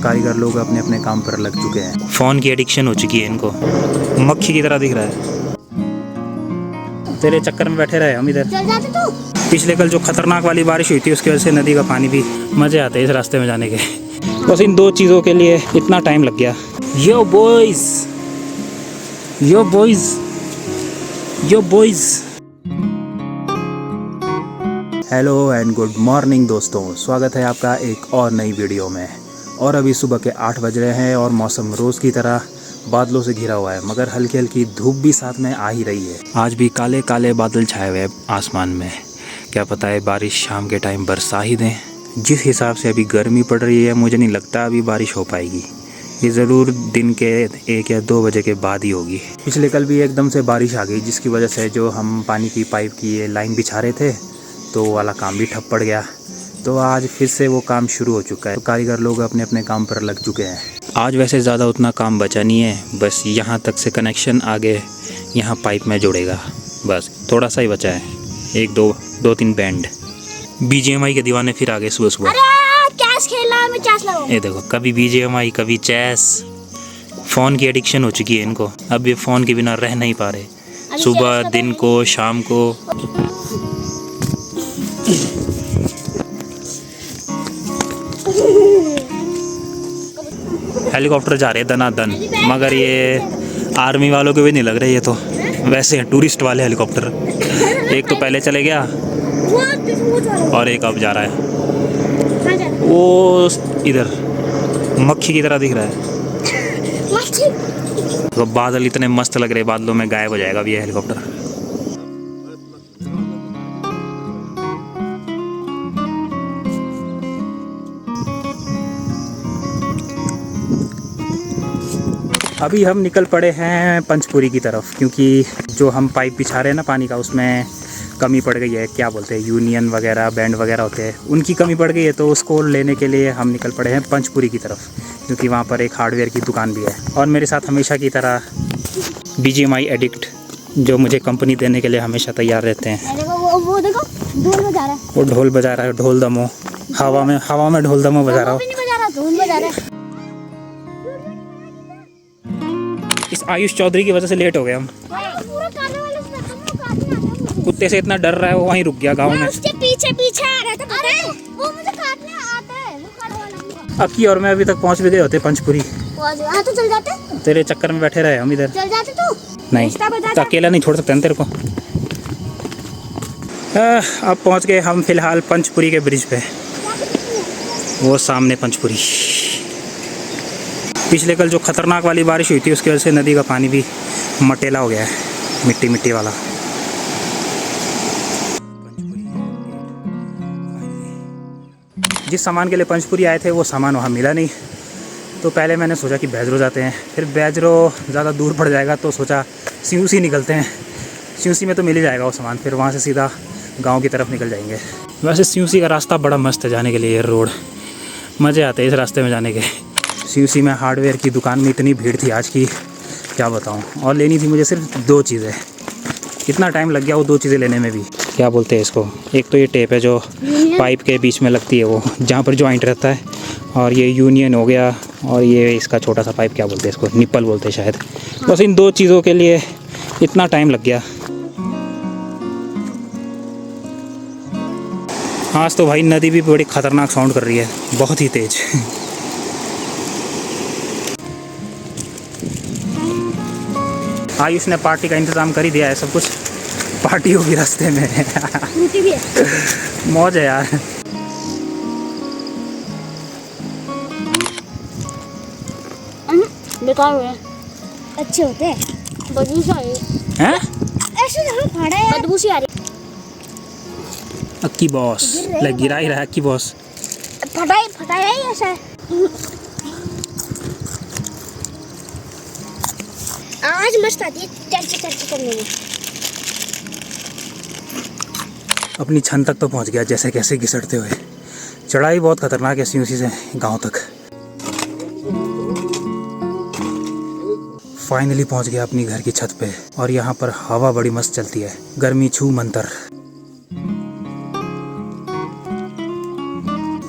कारीगर लोग अपने अपने काम पर लग चुके हैं। फ़ोन की एडिक्शन हो चुकी है इनको, मक्खी की तरह दिख रहा है। तेरे चक्कर में बैठे रहे हम इधर। चल जाते तू। पिछले कल जो खतरनाक वाली बारिश हुई थी उसकी वजह से नदी का पानी भी, मज़े आते हैं इस रास्ते में जाने के। बस इन दो चीज़ों के लिए इतना टाइम लग गया। Yo boys, yo boys, yo boys. Hello and good morning दोस्तों, स्वागत है आपका एक और नई वीडियो में। और अभी सुबह के 8 बज रहे हैं और मौसम रोज़ की तरह बादलों से घिरा हुआ है, मगर हल्की हल्की धूप भी साथ में आ ही रही है। आज भी काले काले बादल छाए हुए हैं आसमान में। क्या पता है बारिश शाम के टाइम बरसा ही दें। जिस हिसाब से अभी गर्मी पड़ रही है, मुझे नहीं लगता अभी बारिश हो पाएगी। ये ज़रूर दिन के 1 या 2 बजे के बाद ही होगी। पिछले कल भी एकदम से बारिश आ गई, जिसकी वजह से जो हम पानी की पाइप की ये लाइन बिछा रहे थे तो वो वाला काम भी ठप पड़ गया। तो आज फिर से वो काम शुरू हो चुका है। तो कारीगर लोग अपने अपने काम पर लग चुके हैं। आज वैसे ज़्यादा उतना काम बचा नहीं है, बस यहाँ तक से कनेक्शन आगे यहाँ पाइप में जुड़ेगा, बस थोड़ा सा ही बचा है। 1-2-3 बैंड। BGMI के दीवाने फिर आगे सुबह सुबह। अरे चेस खेलना, मैं चेस लगाऊं। ये देखो, कभी BGMI कभी चेस। फ़ोन की एडिक्शन हो चुकी है इनको, अब ये फ़ोन के बिना रह नहीं पा रहे। सुबह, दिन को, शाम को। हेलीकॉप्टर जा रहे हैं दनादन, मगर ये आर्मी वालों के भी नहीं लग रहे। ये तो वैसे हैं टूरिस्ट वाले हेलीकॉप्टर। एक तो पहले चले गया और एक अब जा रहा है। वो इधर मक्खी की तरह दिख रहा है। तो बादल इतने मस्त लग रहे, बादलों में गायब हो जाएगा अब ये हेलीकॉप्टर। अभी हम निकल पड़े हैं पंचपुरी की तरफ, क्योंकि जो हम पाइप बिछा रहे हैं ना पानी का, उसमें कमी पड़ गई है। क्या बोलते हैं, यूनियन वगैरह बैंड वगैरह होते हैं, उनकी कमी पड़ गई है। तो उसको लेने के लिए हम निकल पड़े हैं पंचपुरी की तरफ, क्योंकि वहाँ पर एक हार्डवेयर की दुकान भी है। और मेरे साथ हमेशा की तरह BGMI एडिक्ट, जो मुझे कंपनी देने के लिए हमेशा तैयार रहते हैं। वो देखो ढोल बजा रहा है। वो ढोल बजा रहा है, ढोल दमो। हवा में ढोल दमो बजा रहा हो। ढोल बजा रहा है। इस आयुष चौधरी की वजह से लेट हो गए हम। कुत्ते से इतना डर रहा है, वो वहीं रुक गया गाँव में। उसके पीछे पीछे आ रहा था, पता है? वो मुझे काटने आता है, वो काटने वाला। अक्की और मैं अभी तक पहुंच भी गए होते पंचपुरी। हाँ तो चल जाते। तेरे चक्कर में बैठे रहे हम इधर। चल जाते तू। नहीं, तो अकेला नहीं छोड़ सकते तेरे को। अब पहुंच गए हम फिलहाल पंचपुरी के ब्रिज पे। वो सामने पंचपुरी। पिछले कल जो खतरनाक वाली बारिश हुई थी उसकी वजह से नदी का पानी भी मटेला हो गया है, मिट्टी मिट्टी वाला। जिस सामान के लिए पंचपुरी आए थे वो सामान वहाँ मिला नहीं, तो पहले मैंने सोचा कि बैजरो जाते हैं। फिर बैजरो ज़्यादा दूर पड़ जाएगा, तो सोचा सियूसी निकलते हैं। सियूसी में तो मिल ही जाएगा वो सामान, फिर वहाँ से सीधा गांव की तरफ निकल जाएंगे। वैसे सियूसी का रास्ता बड़ा मस्त है जाने के लिए, रोड मज़े आते हैं इस रास्ते में जाने के। सियूसी में हार्डवेयर की दुकान में इतनी भीड़ थी आज की, क्या बताऊँ। और लेनी थी मुझे सिर्फ 2 चीज़ें, इतना टाइम लग गया वो 2 चीज़ें लेने में भी। क्या बोलते हैं इसको, एक तो ये टेप है जो पाइप के बीच में लगती है, वो जहाँ पर जॉइंट रहता है, और ये यूनियन हो गया, और ये इसका छोटा सा पाइप, क्या बोलते हैं इसको, निप्पल बोलते हैं शायद। बस इन 2 चीज़ों के लिए इतना टाइम लग गया। आज तो भाई नदी भी बड़ी ख़तरनाक साउंड कर रही है, बहुत ही तेज़। आयुष ने पार्टी का इंतज़ाम कर ही दिया है, सब कुछ पार्टी होगी रास्ते में। फ्रूटी भी है। मौज है यार। बेकार हुए, अच्छे होते हैं। बदबू सी आ रही है। ऐसे जहाँ फाड़ा है, बदबू सी आ रही है। अक्की बॉस लग गिरा ही रहा है। अक्की बॉस फटाया ही ऐसा है। आवाज मस्त आती है चर्च करने में। अपनी छन तक तो पहुंच गया जैसे कैसे घिसटते हुए। चढ़ाई बहुत खतरनाक है सियूसी से गांव तक। फाइनली पहुंच गया अपनी घर की छत पे, और यहाँ पर हवा बड़ी मस्त चलती है, गर्मी छू मंतर।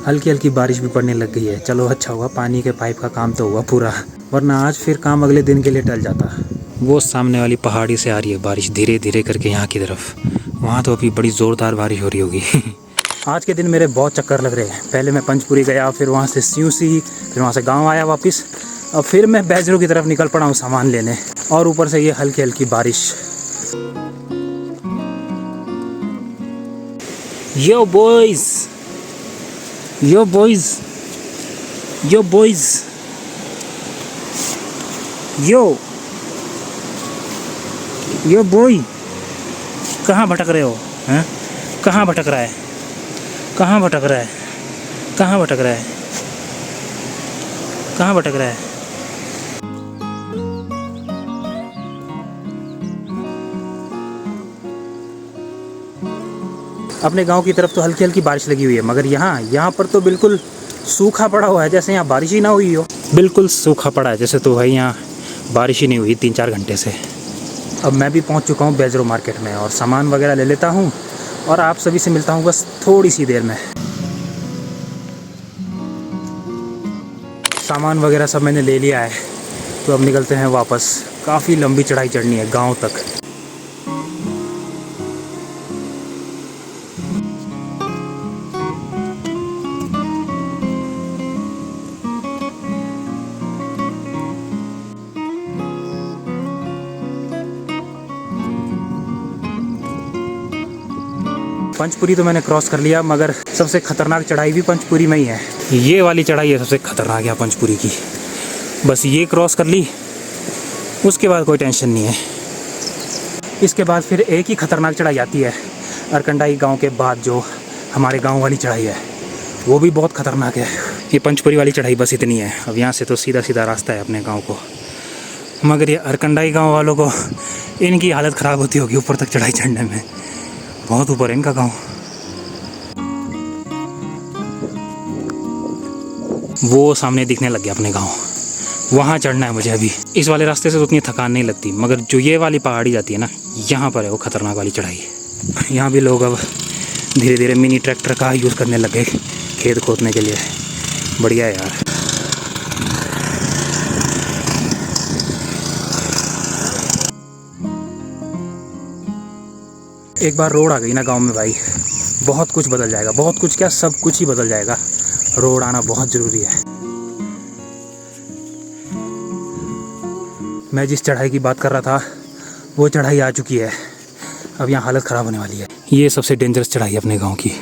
हल्की हल्की बारिश भी पड़ने लग गई है। चलो अच्छा हुआ, पानी के पाइप का काम तो हुआ पूरा, वरना आज फिर काम अगले दिन के लिए टल जाता। वो सामने वाली पहाड़ी से आ रही है बारिश धीरे धीरे करके यहाँ की तरफ। वहाँ तो अभी बड़ी ज़ोरदार बारिश हो रही होगी। आज के दिन मेरे बहुत चक्कर लग रहे हैं। पहले मैं पंचपुरी गया, फिर वहाँ से सियूसी, फिर वहाँ से गाँव आया वापस, और फिर मैं बैजरू की तरफ निकल पड़ा हूँ सामान लेने, और ऊपर से ये हल्की हल्की बारिश। यो बॉयज, यो बॉयज, यो बॉयज, यो बॉय, कहाँ भटक रहे हो? हैं? कहाँ भटक रहा है? कहाँ भटक रहा है? कहाँ भटक रहा है? कहाँ भटक रहा है? अपने गांव की तरफ तो हल्की हल्की बारिश लगी हुई है, मगर यहाँ पर तो बिल्कुल सूखा पड़ा हुआ है, जैसे यहाँ बारिश ही ना हुई हो। बिल्कुल सूखा पड़ा है, जैसे तो भाई यहाँ बारिश ही नहीं हुई 3-4 घंटे से। अब मैं भी पहुँच चुका हूँ बैजरो मार्केट में, और सामान वगैरह ले लेता हूँ, और आप सभी से मिलता हूँ बस थोड़ी सी देर में। सामान वगैरह सब मैंने ले लिया है, तो अब निकलते हैं वापस। काफ़ी लंबी चढ़ाई चढ़नी है गाँव तक। पंचपुरी तो मैंने क्रॉस कर लिया, मगर सबसे खतरनाक चढ़ाई भी पंचपुरी में ही है। ये वाली चढ़ाई है सबसे खतरनाक है पंचपुरी की। बस ये क्रॉस कर ली, उसके बाद कोई टेंशन नहीं है। इसके बाद फिर एक ही खतरनाक चढ़ाई आती है अरकंडाई गांव के बाद, जो हमारे गांव वाली चढ़ाई है, वो भी बहुत खतरनाक है। ये पंचपुरी वाली चढ़ाई बस इतनी है। अब यहाँ से तो सीधा सीधा रास्ता है अपने गाँव को, मगर ये अरकंडाई गाँव वालों को इनकी हालत ख़राब होती होगी ऊपर तक चढ़ाई चढ़ने में। बहुत ऊपर है इनका गांव। वो सामने दिखने लग गया अपने गांव, वहाँ चढ़ना है मुझे अभी। इस वाले रास्ते से तो उतनी थकान नहीं लगती, मगर जो ये वाली पहाड़ी जाती है ना, यहाँ पर है वो खतरनाक वाली चढ़ाई। यहाँ भी लोग अब धीरे धीरे मिनी ट्रैक्टर का यूज़ करने लगे खेत खोदने के लिए। बढ़िया है यार। एक बार रोड आ गई ना गांव में भाई, बहुत कुछ बदल जाएगा। बहुत कुछ क्या, सब कुछ ही बदल जाएगा। रोड आना बहुत ज़रूरी है। मैं जिस चढ़ाई की बात कर रहा था, वो चढ़ाई आ चुकी है। अब यहाँ हालत ख़राब होने वाली है। ये सबसे डेंजरस चढ़ाई है अपने गांव की,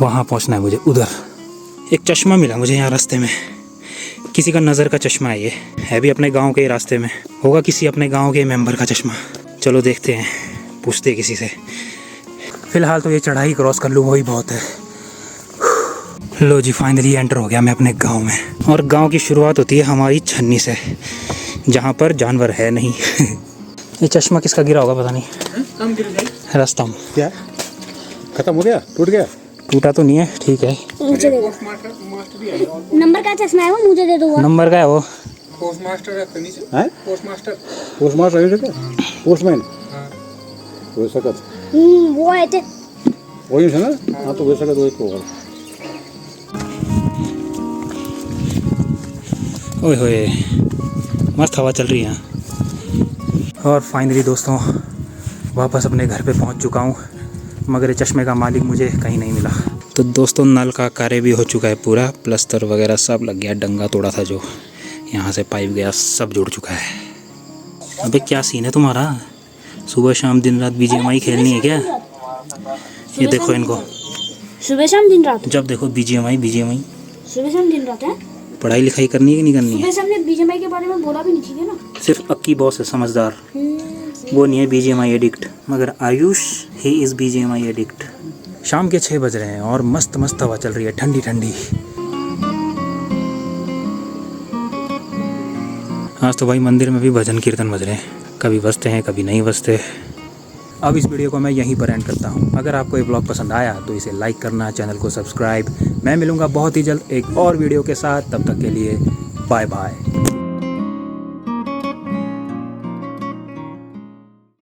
वहाँ पहुँचना है मुझे। उधर एक चश्मा मिला मुझे यहाँ रास्ते में, किसी का नज़र का चश्मा है। ये है भी अपने गाँव के रास्ते में, होगा किसी अपने गाँव के मेम्बर का चश्मा। चलो देखते हैं, पूछते किसी से। फ़िलहाल तो ये चढ़ाई क्रॉस कर लूँ वही बहुत है। लो जी, फाइनली एंटर हो गया मैं अपने गांव में। और गांव की शुरुआत होती है हमारी छन्नी से, जहाँ पर जानवर है नहीं। ये चश्मा किसका गिरा होगा पता नहीं, रास्ता में। क्या खत्म हो गया? टूट गया? टूटा तो नहीं है, ठीक है। मुझे दे दो। नंबर का चश्मा है वो, मुझे दे दो। नंबर का है वो? पोस्टमास्टर है। पोस्टमास्टर है क्या? पोस्टमैन हो सकत। वो आए थे वही है ना? हाँ तो हो सकत वही होगा। ओए होए, मस्त हवा चल रही है यहाँ। और फाइनली दोस्तों वापस अपने घर पे पहुँच चुका हूँ, मगर ये चश्मे का मालिक मुझे कहीं नहीं मिला। तो दोस्तों नल का कार्य भी हो चुका है पूरा, प्लस्तर वगैरह सब लग गया। डंगा तोड़ा था जो यहाँ से पाइप गया, सब जुड़ चुका है। अबे क्या सीन है तुम्हारा? सुबह शाम दिन रात BGMI खेलनी है क्या? ये देखो इनको, सुबह शाम दिन रात, जब देखो BGMI। सुबह शाम दिन रात है। पढ़ाई लिखाई करनी है कि नहीं करनी है? सुबह शाम ने BGMI के बारे में बोला भी नहीं, ठीक है ना? सिर्फ अक्की बॉस है समझदार, वो नहीं है BGMI एडिक्ट। मगर Ayush he is BGMI addict. शाम के 6 बज रहे हैं और मस्त मस्त हवा चल रही है, ठंडी ठंडी। आज तो भाई मंदिर में भी भजन कीर्तन बज रहे हैं, कभी बजते हैं कभी नहीं बजते। अब इस वीडियो को मैं यहीं पर एंड करता हूँ। अगर आपको ये ब्लॉग पसंद आया तो इसे लाइक करना, चैनल को सब्सक्राइब। मैं मिलूँगा बहुत ही जल्द एक और वीडियो के साथ, तब तक के लिए बाय बाय।